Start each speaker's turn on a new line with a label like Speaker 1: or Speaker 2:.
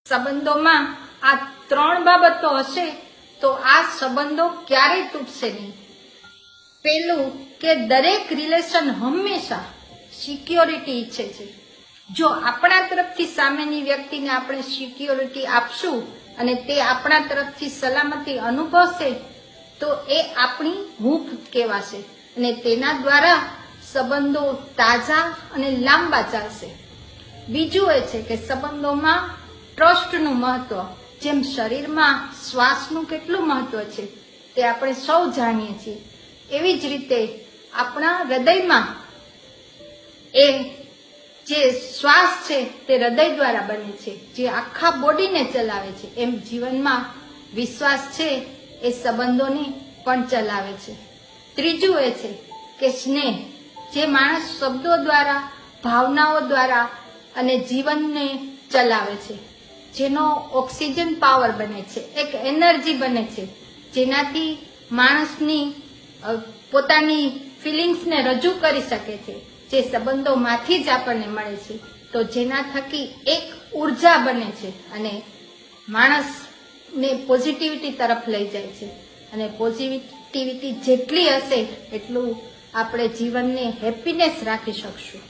Speaker 1: સંબંધોમાં આ ત્રણ બાબતો હશે તો આ સંબંધો ક્યારેય તૂટશે નહીં. પેલું કે દરેક રિલેશન હંમેશા સિક્યોરિટી ઈચ્છે છે. જો આપણા તરફથી સામેની વ્યક્તિને આપણે સિક્યોરિટી આપશું અને તે આપણા તરફથી સલામતી અનુભવશે તો એ આપણી હૂંફ કહેવાશે અને તેના દ્વારા સંબંધો તાજા અને લાંબા ચાલશે. બીજું એ છે કે સંબંધોમાં ટ્રસ્ટનું મહત્વ, જેમ શરીરમાં શ્વાસનું કેટલું મહત્વ છે તે આપણે સૌ જાણીએ છીએ, એવી જ રીતે આપણા હૃદયમાં એ જે શ્વાસ છે તે હૃદય દ્વારા બને છે, જે આખા બોડીને ચલાવે છે. એમ જીવનમાં વિશ્વાસ છે એ સંબંધોને પણ ચલાવે છે. ત્રીજું એ છે કે સ્નેહ, જે માણસ શબ્દો દ્વારા, ભાવનાઓ દ્વારા અને જીવનને ચલાવે છે, જેનો ઓક્સિજન પાવર બને છે, એક એનર્જી બને છે, જેનાથી માણસની પોતાની ફિલિંગ્સને રજૂ કરી શકે છે, જે સંબંધોમાંથી જ આપણને મળે છે. તો જેના થકી એક ઉર્જા બને છે અને માણસને પોઝિટિવિટી તરફ લઈ જાય છે. અને પોઝિટિવિટી જેટલી હશે એટલું આપણે જીવનને હેપીનેસ રાખી શકશું.